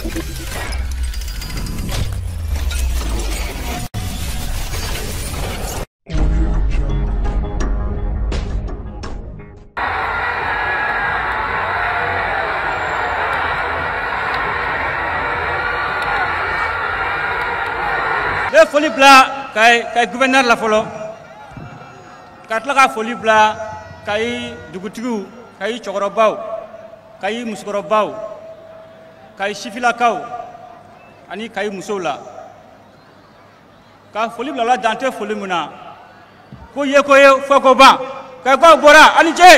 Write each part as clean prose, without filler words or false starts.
Le folie bla kay gouverneur la folo katla ka folie bla kay dugutigu kay chokorobaw kay muskorobaw kay sifilakaw ani kay musola ka folie bla la dante folie muna ko ye foko ba kay ko bora ani je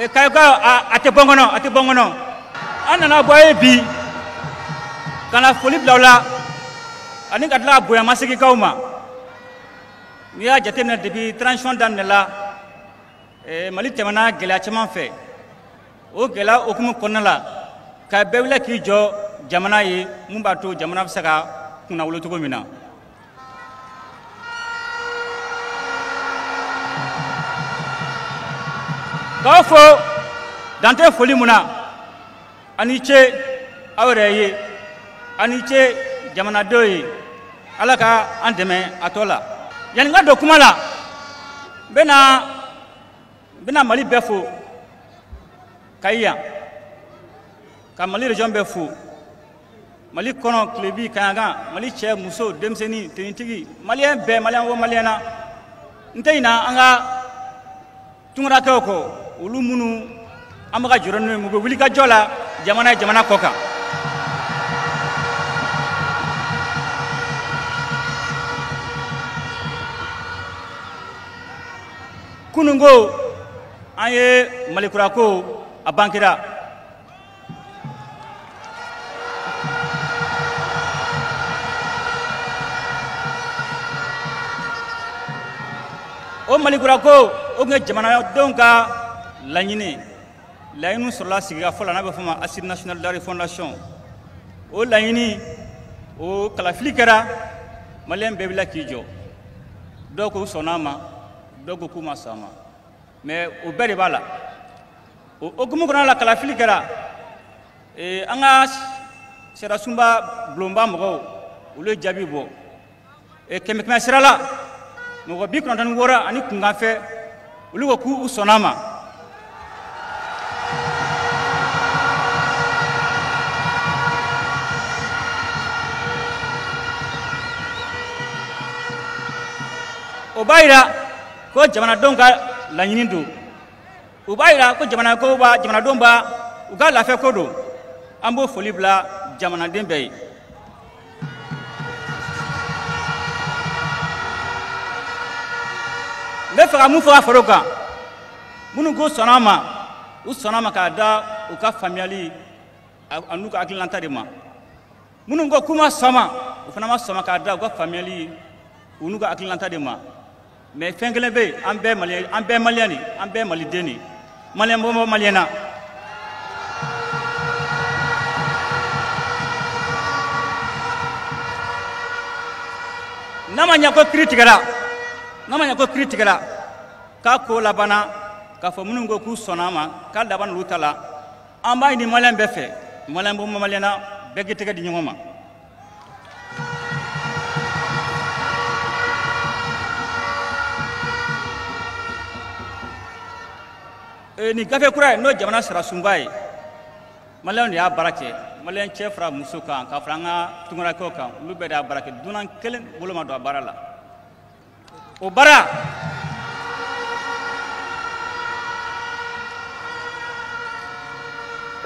kay ko ate bongono anana boye bi kana folie blawla ani katla boya masiki kawma ni ya jatemna depuis transition dan la mali temana gela chaman fe o gela okumu konnala ka bewla ki jo jamana yi mumbato jamana saka kuna woloto ko mina kafo dante folie muna ani che awreye ani che jamana doyi alaka andeme atola yani ngado kumala bena mali befo kayya ka mali region befo mali kono klebi kanga mali che muso demseni tenitigi malien be malien wo maliena nteina anga tungura ko ulu munu amaka joronu mu be wuli ka jola jamana koka kunungo aye malikura ko abankira o malikura ko o nge jamana donka lañine lañinu sur la siga fola na be fama Assise nationale de la refondation o lañini o kala flikera malem be bila kijo doko sonama doko kuma sama mais o bere bala o gumu kona la kala flikera anga sera sumba blomba mo o le jabi bo kemekma sirala mo bi kono tan wora ani kunga fe o lu ko sonama ubaira ko jamana donka lañini do ubaira ko jamana ko ba jamana domba uga la fe ko do ambo folie bla jamana dembe le fera mu fera foroka munu go sonama u sonama ka da u ka familiali anu ka aklanta de ma munu go kuma sama u fana ma sama ka da u ka familiali unu ka aklanta de ma mais fengele be ambe maliani ambe malideni malien bo maliena namanya ko kritikala ka ko labana ka fo munungo ku sonama ka labana lutala amba ni malien be fe malien bo maliena be gitega di nyoma ni gafe kura no jamana sara sumbai malen ya barake malen chefra musuka ka franga tungura ko ka lube da barake dunan kelen boloma do barala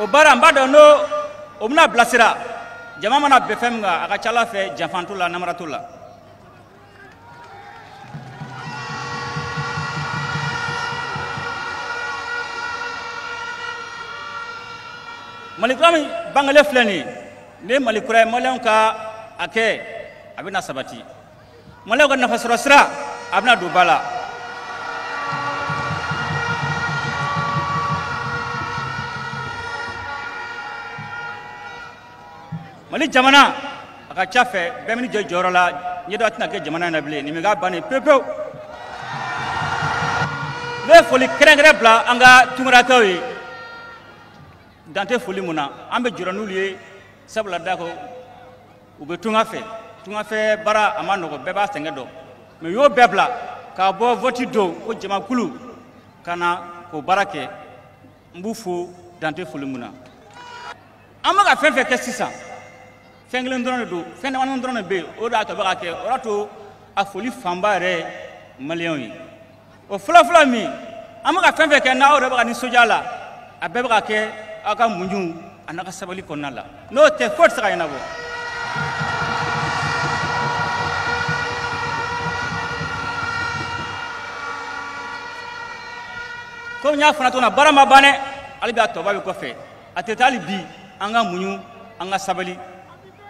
o bara mbado no o muna blasira jama mana befem nga aka chala fe jafantula namaratula malikurami bangale fleni ne malikura malen ka ake abina sabati malen ka nafasura sira abina dubala mali jamana aka chafe bemini jorola ɲɛdɔ tɛna kɛ jamana in na bilen nin bɛ k'a bannen pewu pewu ne ye foli kɛrɛnkɛrɛn bila an ka tunkarakɛw ye dan tɛ foli mun na an bɛ jɔrɔ n'olu ye sabula dako u bɛ tunga fɛ baara a ma nɔgɔ bɛɛ b'a sɛgɛn dɔn mɛ u y'o bɛɛ bila k'a bɔ vote don ko jamakulu ka na k'o baara kɛ n b'u fo dan tɛ foli mun na an bɛ ka fɛn fɛn kɛ sisan fɛn kelen dɔrɔn de don fɛn damadɔni dɔrɔn de bɛ yen o de y'a to a bɛ ka kɛ o y'a to a foli fanba yɛrɛ ye maliyɛnw ye o fɔlɔfɔlɔ min an bɛ ka fɛn fɛn kɛ n'aw yɛrɛ bɛ ka nisɔndiya la a bɛɛ bɛ ka kɛ aw ka muɲu a n'a ka sabali kɔnɔna la n'o tɛ foyi tɛ se ka ɲɛnabɔ komi n y'a fana tɔgɔ baara ma ban dɛ hali bi a tɔba bɛ kɔfɛ a tɛ taa hali bi an ka muɲu an ka sabali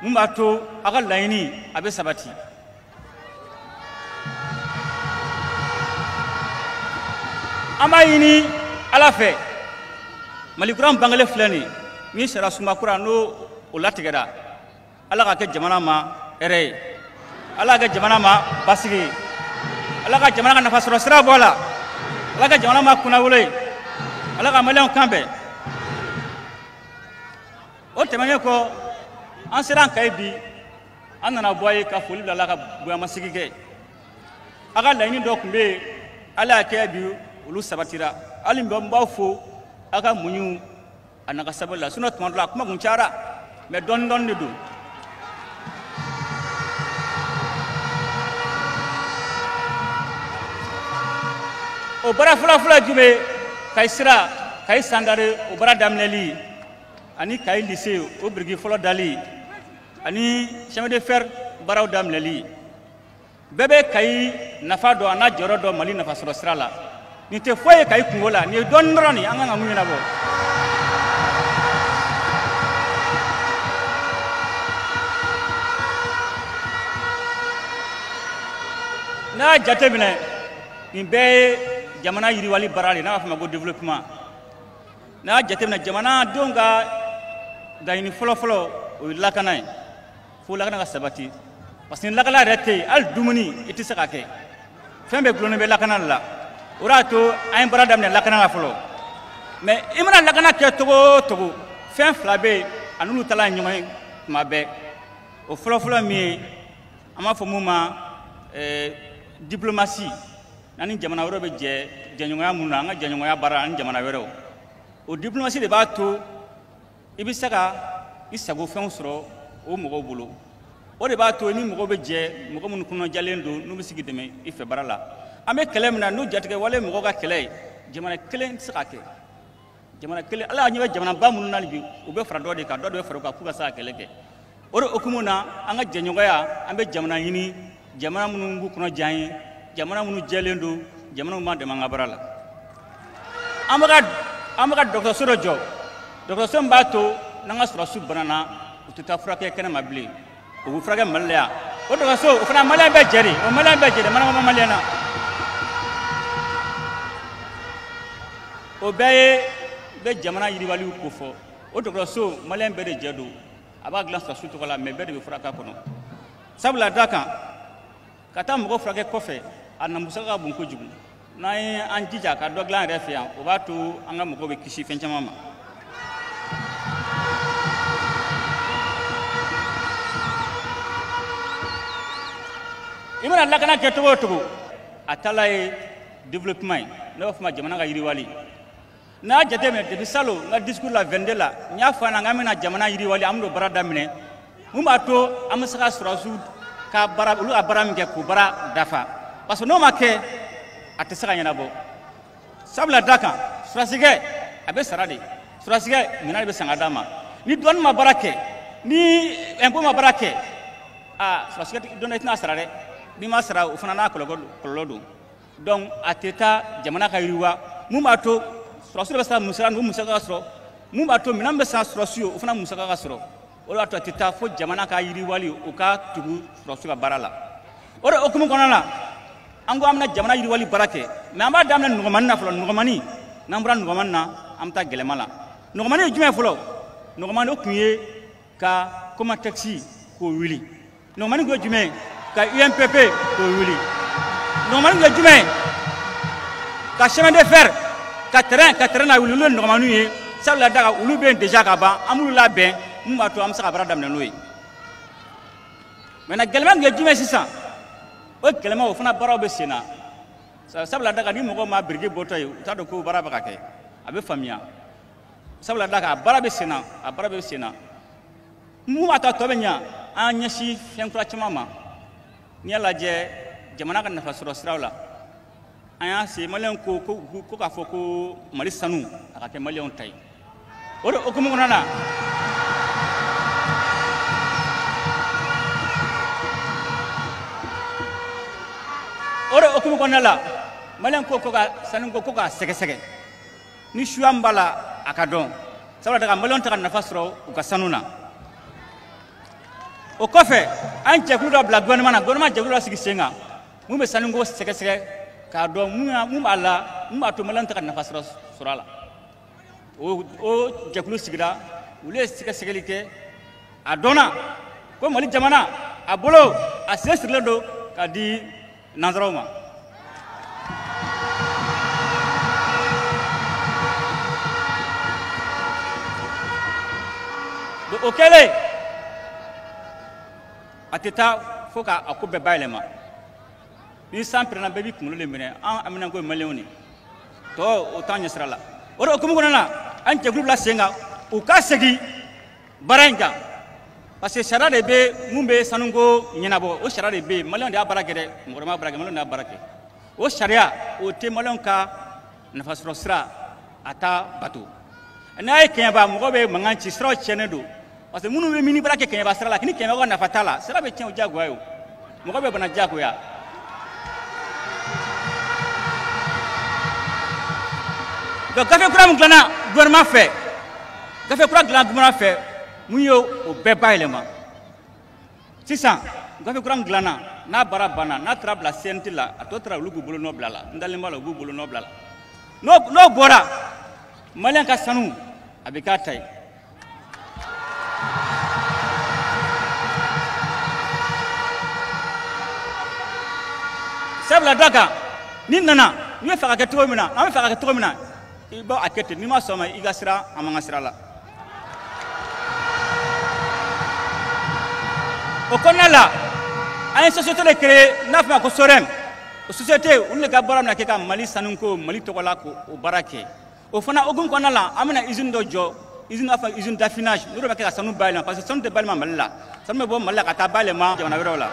mun b'a to a ka laɲini a bɛ sabati an b'a ɲini ala fɛ malikura bangelen filɛ nin min sariya sunba kura n'o o latigɛra ala ka kɛ jamana ma hɛrɛ ye ala ka kɛ jamana ma basigi ye ala ka jamana ka nafa sɔrɔ sira bɔ a la ala ka jamana ma kunnawolo ye ala ka maliyɛnw kan bɛn o tɛmɛnen kɔ an sera an kaye bi an nana bɔ a ye ka foli bila ala ka bonyamasigi kɛ a ka laɲini dɔ tun bɛ yen ala y'a kɛ bi olu sabatira hali n b'aw fo a ka muɲu a n'a ka sabali la sinon tuma dɔ la a kuma kun cayara mɛ dɔɔni dɔɔni de don o baara fɔlɔfɔlɔ ye jumɛn ye kayi sira kayi sangare o baara daminɛli ani kayi lycée o biriki fɔlɔ dali ani chemin de fer baaraw daminɛli bɛɛ bɛ kayi nafa dɔn a n'a jɔyɔrɔ dɔn mali nafasɔrɔ sira la nin tɛ foyi ye kayi kungo la nin ye dɔɔni dɔrɔn nin an kan ka mun ɲɛnabɔ n'a y'a jate minɛ nin bɛɛ ye jamana yiriwali baara de n'a b'a fɔ o ma ko développement n'a y'a jate minɛ jamanadenw ka laɲini fɔlɔfɔlɔ o ye lakana ye fo lakana ka sabati parce que ni lakana yɛrɛ tɛ yen hali dumuni i tɛ se k'a kɛ fɛn bɛɛ gulonnen bɛ lakana de la o de y'a to an ye baara daminɛ lakana la fɔlɔ mɛ i mana lakana kɛ cogo o cogo fɛn fila bɛ yen a n'olu taala ɲɔgɔn ye tuma bɛɛ o fɔlɔfɔlɔ min ye an b'a fɔ mun ma diplomasi ani jamana wɛrɛw bɛ jɛɲɔgɔnya minnu na an ka jɛɲɔgɔnya baara ani jamana wɛrɛw o diplomasi de b'a to i bɛ se ka i sagofɛnw sɔrɔ o mɔgɔw bolo o de b'a to ni mɔgɔw bɛ jɛ mɔgɔ minnu kɔnɔjalen don n'u bɛ se k'i dɛmɛ i fɛ baara la an bɛ kɛlɛ min na n'o jatigɛ wale mɔgɔw ka kɛlɛ ye jamana kelen tɛ se ka kɛ jamana kelen ala y'a ɲɛ bɛ jamanaba minnu na bi u bɛ fara dɔ de kan dɔ de bɛ fara u kan k'u ka se ka kɛlɛ kɛ o de hukumu na an ka jɛɲɔgɔnya an bɛ jamana ɲini jamana minnu b'u kɔnɔ diya an ye jamana minnu jɛlen don jamana minnu b'an dɛmɛ an ka baara la an bɛ ka dɔgɔtɔrɔso dɔ jɔ dɔgɔtɔrɔso min b'a to n'an ka sɔrɔsiw banana u tɛ taa furakɛ kɛnɛ ma bilen u bɛ furakɛ mali la yan o dɔgɔtɔrɔso o fana maliyɛn bɛɛ jɛ de o maliyɛn bɛɛ jɛ de mana ma maliyɛn na o bɛɛ ye bɛ jamana yiriwaliw ko fɔ o dɔgɔtɔrɔso maliyɛn bɛɛ de jɛ don a b'a dilan sɔrɔsiw tɔgɔ la mɛ bɛɛ de bɛ furakɛ kɔnɔ sabula da kan ka taa mɔgɔ furakɛ kɔfɛ a na musaka ka bon kojugu n'an ye an jija ka dɔ dilan an yɛrɛ fɛ yan o b'a to an ka mɔgɔw bɛ kisi fɛn caman ma i mana lakana kɛ cogo o cogo a taala ye développement ye ne b'a fɔ ma jamana ka yiriwali n'a y'a jateminɛ depuis salon n ka discours la 22 la n y'a fɔ an na k'an bɛna jamana yiriwali an bɛna o baara daminɛ mun b'a to an bɛ se ka sɔrɔsiw ka baara olu ka baara min kɛ k'o baara dafa parce que n'o ma kɛ a tɛ se ka ɲɛnabɔ sabula da kan sɔrɔsikɛ a bɛ sara de sɔrɔsikɛ minɛn de bɛ san ka d'a ma ni dɔɔni ma baara kɛ ni impôt ma baara kɛ sɔrɔsikɛ dɔn i tɛna sara dɛ n'i ma sara o fana n'a kɔlɔlɔ don donc a tɛ taa jamana ka yiriwa mun b'a to sɔrɔsiw bɛ se ka musaka n'u musaka ka sɔrɔ mun b'a to minɛn bɛ san sɔrɔsiw ye o fana musaka ka sɔrɔ o de b'a to a tɛ taa fo jamana ka yiriwali o ka tugu sɔrɔsiw ka baara la o de hukumu kɔnɔna la an ko an bɛna jamana yiriwali baara kɛ mɛ an b'a daminɛ nɔgɔmani na fɔlɔ nɔgɔmani n'an bɔra nɔgɔmani na an bɛ taa gɛlɛma la nɔgɔmani ye jumɛn fɔlɔ nɔgɔmani o tun ye ka kɔma tɛkisi k'o wuli nɔgɔmani ko ye jumɛn ka UNPP k'o wuli nɔgɔmaninw ye jumɛn ka chemin de fer ka terrain na wuli olu ye nɔgɔmaninw ye sabula daga olu bɛ déjà ka ban an b'olu labɛn mun b'a to an bɛ se ka baara daminɛ n'o ye maintenant gɛlɛman min ye jumɛn sisan o gɛlɛman o fana baaraw bɛ sen na sabula daga ni mɔgɔw ma biriki bɔtɔ ye u t'a dɔn ko baara bɛ ka kɛ a bɛ faamuya sabula daga a baara bɛ sen na mun b'a to a tɔ bɛ ɲa an ɲɛsin fɛn kura caman ma n'i y'a lajɛ jamana ka nafasɔrɔ siraw la an y'a se maliyɛnw ko k'a fɔ ko mali sanu a ka kɛ maliyɛnw ta ye o de hukumu kɔnɔna na maliyɛn ko ka sanu ko k'a sɛgɛsɛgɛ ni suya min b'a la a ka dɔn sabula daga maliyɛnw tɛ ka nafa sɔrɔ u ka sanu na o kɔfɛ an jɛkulu dɔ bila gouvernement jɛkulu dɔ sigi sen kan mun bɛ sanu ko sɛgɛsɛgɛ k'a dɔn mun b'a la mun b'a to maliyɛnw tɛ ka nafa sɔrɔ a la o jɛkulu sigira olu ye sɛgɛsɛgɛli kɛ a dɔnna ko mali jamana a bolo a sen sirilen don k'a di nanzaraw ma o kɛlen a tɛ taa fo k'a ko bɛɛ bayɛlɛma ni san pɛrɛnna bɛɛ b'i kunkolo de minɛ an amina ko ye maliyɛnw de tɔ o t'an ɲɛsira la o de hukumu kɔnɔna na an jɛkulu bila sen kan u ka segin baara in kan parce que sariya de bɛ mun bɛ sanuko ɲɛnabɔ o sariya de bɛ yen maliyɛnw de y'a baara kɛ dɛ mɔgɔ ma baara kɛ maliyɛnw de y'a baara kɛ o sariya o tɛ maliyɛnw ka nafasɔrɔ sira a t'a bato n'a ye kɛɲɛba mɔgɔ bɛ mankan ci siraw tiɲɛnen don parce que minnu bɛ mini baara kɛ kɛɲɛba sira la ni kɛɲɛba ka nafa t'a la sira bɛ tiɲɛ o diyagoya ye o mɔgɔ bɛ bana diyagoya donc gafe kura min dilanna gouvernement fɛ gafe kura dilanna gouvernement fɛ mun ye o bɛɛ bayɛlɛma sisan gafe kura min dilanna n'a baara banna n'a taara bila CNT la a tɔ taara olu k'u bolo nɔ bila la n dalen b'a la u b'u bolo nɔ bila la n'o bɔra maliyɛn ka sanu a bɛ k'a ta ye sabula da kan ni nana n'i bɛ fɛ ka kɛ cogo min na an bɛ fɛ ka kɛ cogo min na i b'a kɛ ten n'i ma sɔn ma i ka sira a man ka sira la o kɔnɔna la an ye société de créé n'a fɔ ma ko SOREM o société olu de ka baara bɛna kɛ ka mali sanuko mali tɔgɔ la k'o baara kɛ o fana hukumu kɔnɔna la an bɛna usine dɔ jɔ usine d'affinage n'o de bɛ kɛ ka sanu bayɛlɛma parce que sanu tɛ bayɛlɛma mali la sanu bɛ bɔ mali la ka taa bayɛlɛma jamana wɛrɛw la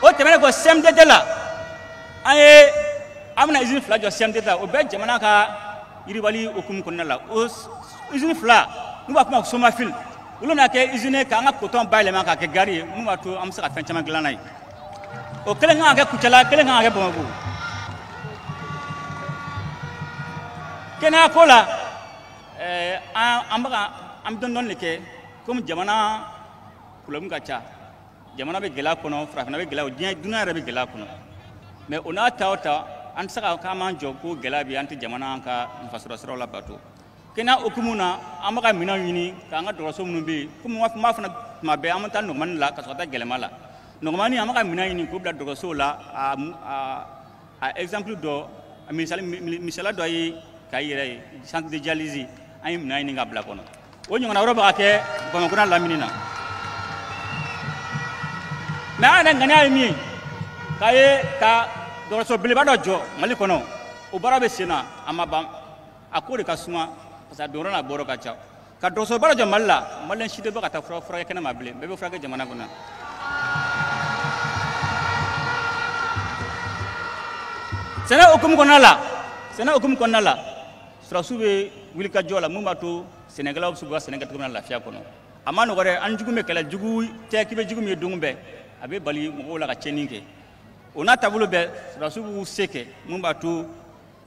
o tɛmɛnen kɔ CMDT la an bɛna usine fila jɔ CMDT la o bɛɛ jamana ka yiribali hukumu kɔnɔna la o usine fila n'u b'a fɔ ma ko Somafil olu bɛna kɛ usine k'an ka coton bayɛlɛma k'a kɛ gari ye mun b'a to an bɛ se ka fɛn caman dilan n'a ye o kelen kan ka kɛ Kucala kelen kan ka kɛ Bamako kɛnɛya ko la an bɛ dɔɔnin de kɛ komi jamana problème ka ca jamana bɛ gɛlɛya kɔnɔ farafinna bɛ gɛlɛya dunuya yɛrɛ bɛ gɛlɛya kɔnɔ mais o n'a ta o ta an tɛ se k'an m'an jɔ ko gɛlɛya bɛ an tɛ jamana ka nafasɔrɔ siraw labato kɛnɛya hukumu na an bɛ ka minɛnw ɲini k'an ka dɔgɔtɔrɔso minnu bɛ yen komi n b'a fana tuma bɛɛ an bɛ taa nɔgɔmani la ka sɔrɔ ka taa gɛlɛma la nɔgɔmani an bɛ ka minɛn ɲini k'o bila dɔgɔtɔrɔsow la a exemple dɔ misaliya dɔ ye k'a yɛrɛ ye centre de dialyse an ye minɛn ɲini ka bila kɔnɔ o ɲɔgɔnna wɛrɛ bɛ ka kɛ Bamakɔ n'a lamini na mais an yɛrɛ ŋaniya ye min ye k'a ye ka dɔgɔtɔrɔso belebeleba dɔ jɔ mali kɔnɔ o baara bɛ sen na a ma ban a ko de ka suma parce que a donyɔrɔ n'a bɔyɔrɔ ka ca ka dɔgɔtɔrɔsoba dɔ jɔ mali la maliyɛn si tɛ bɔ ka taa furakɛ kɛnɛ ma bilen bɛɛ bɛ furakɛ jamana kɔnɔ sɛnɛ hukumu kɔnɔna la sɔrɔsiw bɛ wuli ka jɔ la mun b'a to sɛnɛkɛlaw bɛ se k'u ka sɛnɛ kɛ cogo min na lafiya kɔnɔ a ma nɔgɔ dɛ an jugu bɛ kɛlɛ jugu tɛ k'i bɛ jugu min ye don bɛɛ a bɛ bali mɔgɔw la ka tiɲɛni kɛ o n'a taabolo bɛɛ sɔrɔsiw b'u se kɛ mun b'a to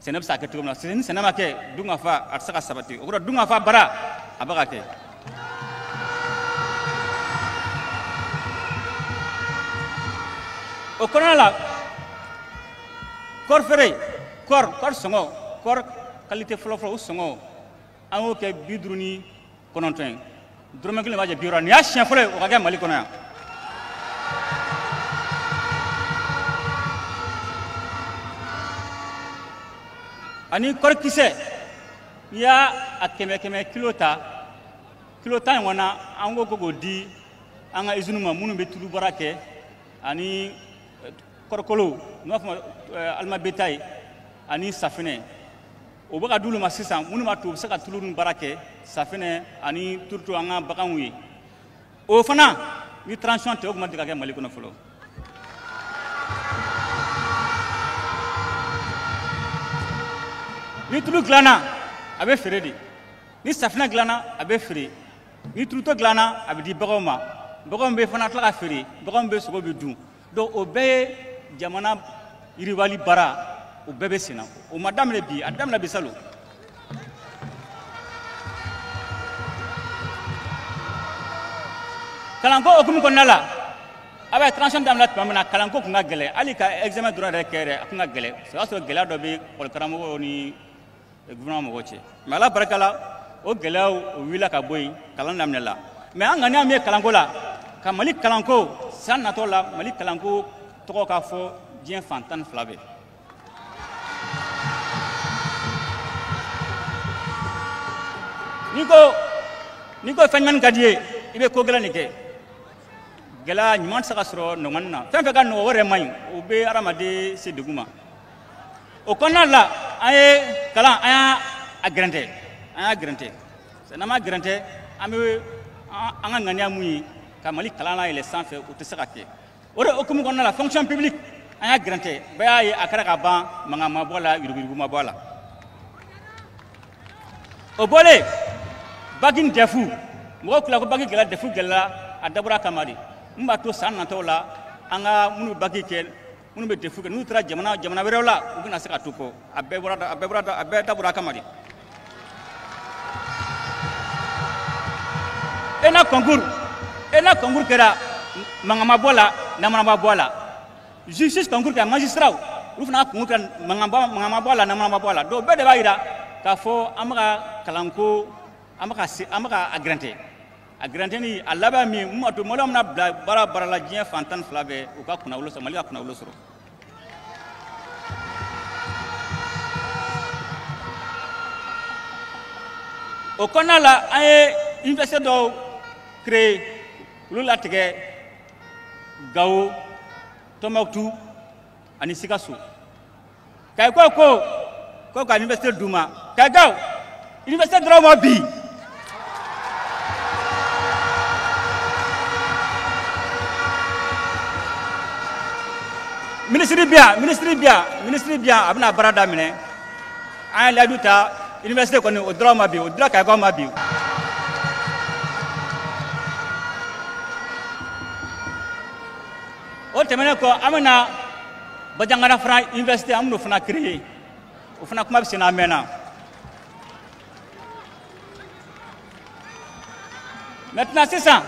sɛnɛ bɛ se ka kɛ cogo min na ni sɛnɛ ma kɛ dun ka fa a tɛ se ka sabati o kɔrɔ dun ka fa baara a bɛ ka kɛ o kɔnɔna la kɔɔri feere kɔɔri sɔngɔ kɔɔri qualité fɔlɔfɔlɔ o sɔngɔ an y'o kɛ 50 kɔnɔntɔn ye dɔrɔmɛ kelen b'a jɛ 60 nin y'a siɲɛ fɔlɔ ye o ka kɛ Mali kɔnɔ yan. ani kɔrikisɛ n'i y'a kɛmɛ kilo ta kilo 10 ɲɔgɔnna an ko k'o di an ka usine ma minnu bɛ tulu baara kɛ ani kɔrɔkolo n'u b'a fɔ ma alimabeta ye ani safinɛ o bɛ ka di olu ma sisan minnu b'a to u bɛ se ka tulu ni baara kɛ safinɛ ani turuto an ka baganw ye o fana ni transition tɛ o tun ma deli ka kɛ Mali kɔnɔ fɔlɔ. ni tulu dilanna a bɛ feere de ni safinɛ dilanna a bɛ feere ni turuto dilanna a bɛ di baganw ma baganw bɛ fana tila ka feere baganw bɛ sogo bɛ dun donc o bɛɛ ye jamana yiriwali baara o bɛɛ bɛ sen na o ma daminɛ bi a daminɛ bi salon. kalanko hukumu kɔnɔna la a bɛ transition daminɛ tuma min na kalanko tun ka gɛlɛn hali ka examen dɔrɔn yɛrɛ kɛ yɛrɛ a tun ka gɛlɛn o y'a sɔrɔ gɛlɛya dɔ bɛ école ni gouvernement mɔgɔw cɛ mais ala barika la o gɛlɛyaw o wulila ka bɔ yen kalan daminɛla mais an ŋaniya min ye kalanko la ka Mali kalanko san natɔ la Mali kalanko tɔgɔ ka fɔ diɲɛ fan 12 bɛɛ. n'i ko fɛn ɲuman ka di ye i bɛ ko gɛlɛn de kɛ gɛlɛya ɲuman tɛ se ka sɔrɔ nɔgɔnin na fɛn fɛn ka nɔgɔ o yɛrɛ man ɲi o bɛ adamaden se degun ma o kɔnɔna la an ye kalan an y'a gɛrɛntɛ n'an m'a gɛrɛntɛ an bɛ an ka ŋaniya mun ye ka Mali kalan layɛlɛn sanfɛ o tɛ se ka kɛ o de hukumu kɔnɔna la fonction publique an y'a gɛrɛntɛ bɛɛ y'a ye a kɛra ka ban mankan ma bɔ a la yuruguyurugu ma bɔ a la o bɔlen bagi ni dɛfu mɔgɔw tila ko bagi gɛlɛya dɛfu gɛlɛya a dabɔra a kama de mun b'a to san natɔw la an ka minnu bagi kɛ minnu bɛ dɛfu kɛ n'u taara jamana wɛrɛw la u bɛna se ka to kɔ a bɛɛ dabɔra a kama de. ENA concours kɛra mankan ma bɔ a la namara ma bɔ a la justice concours kɛra magistrat olu fana concours kɛra mankan ma bɔ a la namara ma bɔ a la donc bɛɛ de b'a jira k'a fɔ an bɛ ka kalanko an bɛ ka a gɛrɛntɛ ni a labɛn min mun b'a to Maliɲɛnw bɛna bila baara la diɲɛ fan 12 bɛɛ u ka kunnawolo sɔrɔ Mali ka kunnawolo sɔrɔ. o kɔnɔna la an ye université dɔw créé olu latigɛ Gawo Tɔnbukutu ani Sikaso Kayiko ko ka université d'u ma Kayikaw université dɔrɔn ma bi ministre bi yan a bɛna baara daminɛ an ye layidu ta université kɔni o dɔrɔn ma bi o dira Kayikaw ma bi. o tɛmɛnen kɔ an bɛna Bajangara fana université an bɛn'o fana créé o fana kuma bɛ sen na a mɛnna. maintenant sisan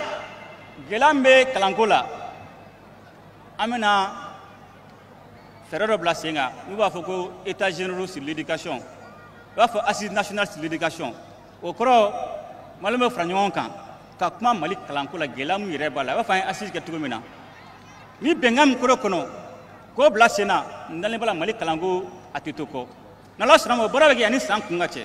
gɛlɛya min bɛ kalanko la an bɛna fɛɛrɛ dɔ bila sen kan n'u b'a fɔ ko états généraux sur l'éducation u b'a fɔ assise nationale sur l'éducation o kɔrɔ Maliɲɛnw bɛ fara ɲɔgɔn kan ka kuma Mali kalanko la gɛlɛya min yɛrɛ b'a la i b'a fɔ an ye assise kɛ cogo min na ni bɛnkan min kɔrɔ kɔnɔ k'o bila sen na n dalen b'a la Mali kalanko a tɛ to kɔ n'Ala sɔnna ma o baara bɛ kɛ yanni san kun ka cɛ.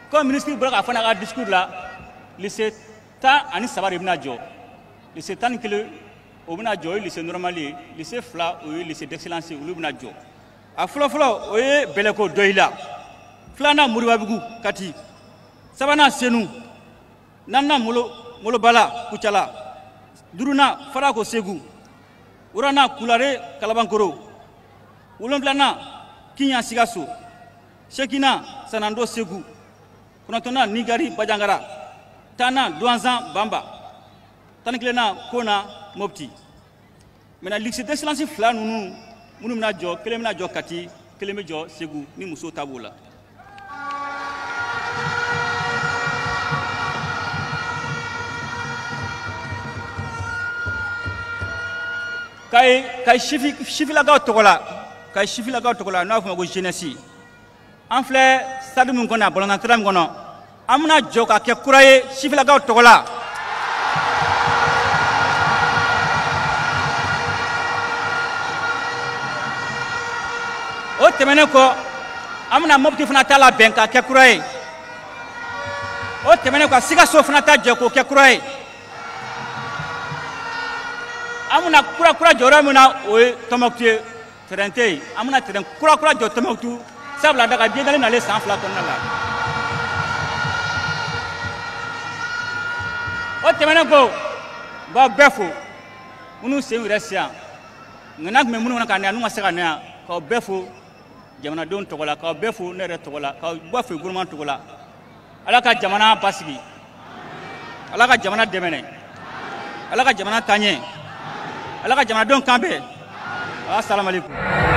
comme ministre bɔra k'a fɔ n'a ka discours la lycée 13 de bɛna jɔ lycée 11 o bɛna jɔ o ye lycée normal ye lycée 2 o ye lycée d'excellence ye olu bɛna jɔ a fɔlɔfɔlɔ o ye Bɛlɛko Doyila 2nan Moribabugu Kati 3nan Senu 4nan Molobala Kucala 5nan Farako Segu 6nan Kulare Kalabankoro 7nan Kiɲa Sikaso 8nan Sanando Segu 9nan Nigari Bajangara 10nan Douanzan Bamba 11nan Kona Mopti maintenant lycée d'excellence 2 ninnu minnu bɛna jɔ kelen bɛna jɔ Kati kelen bɛ jɔ Segu ni muso ta b'o la. ka sifilakaw tɔgɔ la ka sifilakaw tɔgɔ la n'a b'a fɔ o ma ko jeunesse an filɛ stade min kɔnɔ balontan min kɔnɔ an bɛna jɔ ka kɛ kura ye sifilakaw tɔgɔ la. o tɛmɛnen kɔ an bɛna Mopti fana ta labɛn ka kɛ kura ye o tɛmɛnen kɔ Sikaso fana ta jɛ k'o kɛ kura ye an bɛna kura jɔyɔrɔ min na o ye Tɔnbukutu ye terrain tɛ yen an bɛna terrain kura jɔ Tɔnbukutu sabula daga biɲɛdalen nalen san 2 kɔnɔna la o tɛmɛnen kɔ n b'aw bɛɛ fo minnu sen yɛrɛ si yan ŋana tun bɛ minnu kɔnɔ ka na yan n'u ma se ka na yan k'aw bɛɛ fo jamanadenw tɔgɔ la k'aw bɛɛ fo ne yɛrɛ tɔgɔ la k'aw bɛɛ fo gouvernement tɔgɔ la Ala ka jamana basigi Ala ka jamana dɛmɛ Ala ka jamana taɲɛ Ala ka jamanadenw kan bɛn assalamu alaikum.